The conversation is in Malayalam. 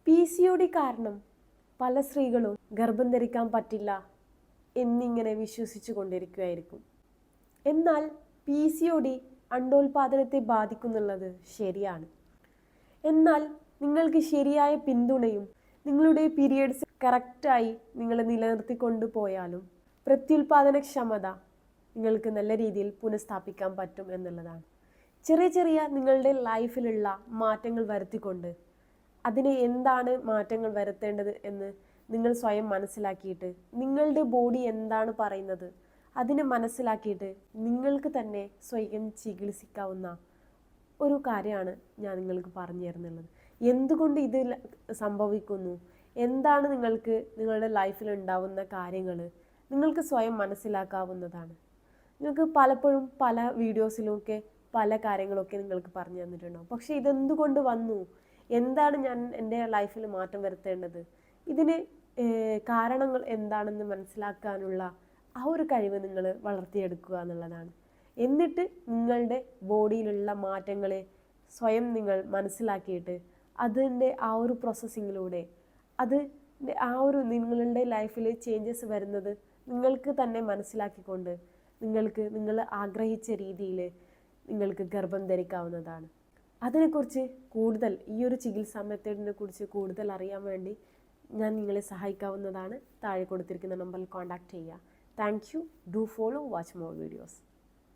PCOD കാരണം പല സ്ത്രീകളും ഗർഭം ധരിക്കാൻ പറ്റില്ല എന്നിങ്ങനെ വിശ്വസിച്ചു കൊണ്ടിരിക്കുകയായിരിക്കും. എന്നാൽ PCOD അണ്ടോൽപാദനത്തെ ബാധിക്കുന്നുള്ളത് ശരിയാണ്. എന്നാൽ നിങ്ങൾക്ക് ശരിയായ പിന്തുണയും നിങ്ങളുടെ പീരിയഡ്സ് കറക്റ്റായി നിങ്ങൾ നിലനിർത്തിക്കൊണ്ടു പോയാലും പ്രത്യുൽപാദനക്ഷമത നിങ്ങൾക്ക് നല്ല രീതിയിൽ പുനഃസ്ഥാപിക്കാൻ പറ്റും എന്നുള്ളതാണ്. ചെറിയ ചെറിയ നിങ്ങളുടെ ലൈഫിലുള്ള മാറ്റങ്ങൾ വരുത്തിക്കൊണ്ട് അതിന് എന്താണ് മാറ്റങ്ങൾ വരുത്തേണ്ടത് എന്ന് നിങ്ങൾ സ്വയം മനസ്സിലാക്കിയിട്ട് നിങ്ങളുടെ ബോഡി എന്താണ് പറയുന്നത് അതിനെ മനസ്സിലാക്കിയിട്ട് നിങ്ങൾക്ക് തന്നെ സ്വയം ചികിത്സിക്കാവുന്ന ഒരു കാര്യമാണ് ഞാൻ നിങ്ങൾക്ക് പറഞ്ഞു തരുന്നുള്ളത്. എന്തുകൊണ്ട് ഇത് സംഭവിക്കുന്നു, എന്താണ് നിങ്ങൾക്ക് നിങ്ങളുടെ ലൈഫിൽ ഉണ്ടാവുന്ന കാര്യങ്ങൾ നിങ്ങൾക്ക് സ്വയം മനസ്സിലാക്കാവുന്നതാണ്. നിങ്ങൾക്ക് പലപ്പോഴും പല വീഡിയോസിലുമൊക്കെ പല കാര്യങ്ങളൊക്കെ നിങ്ങൾക്ക് പറഞ്ഞു തന്നിട്ടുണ്ടാവും. പക്ഷേ ഇതെന്തുകൊണ്ട് വന്നു, എന്താണ് ഞാൻ എൻ്റെ ലൈഫിൽ മാറ്റം വരുത്തേണ്ടത്, ഇതിന് കാരണങ്ങൾ എന്താണെന്ന് മനസ്സിലാക്കാനുള്ള ആ ഒരു കഴിവ് നിങ്ങൾ വളർത്തിയെടുക്കുക എന്നുള്ളതാണ്. എന്നിട്ട് നിങ്ങളുടെ ബോഡിയിലുള്ള മാറ്റങ്ങളെ സ്വയം നിങ്ങൾ മനസ്സിലാക്കിയിട്ട് അതിൻ്റെ ആ ഒരു പ്രോസസ്സിങ്ങിലൂടെ ആ ഒരു നിങ്ങളുടെ ലൈഫിൽ ചേഞ്ചസ് വരുന്നത് നിങ്ങൾക്ക് തന്നെ മനസ്സിലാക്കിക്കൊണ്ട് നിങ്ങൾ ആഗ്രഹിച്ച രീതിയിൽ നിങ്ങൾക്ക് ഗർഭം ധരിക്കാവുന്നതാണ്. അതിനെക്കുറിച്ച് കൂടുതൽ ഈ ഒരു ചികിത്സാ മെത്തേഡിനെ കുറിച്ച് കൂടുതൽ അറിയാൻ വേണ്ടി ഞാൻ നിങ്ങളെ സഹായിക്കാവുന്നതാണ്. താഴെ കൊടുത്തിരിക്കുന്ന നമ്പറിൽ കോൺടാക്റ്റ് ചെയ്യുക. Thank you. Do follow, watch more videos.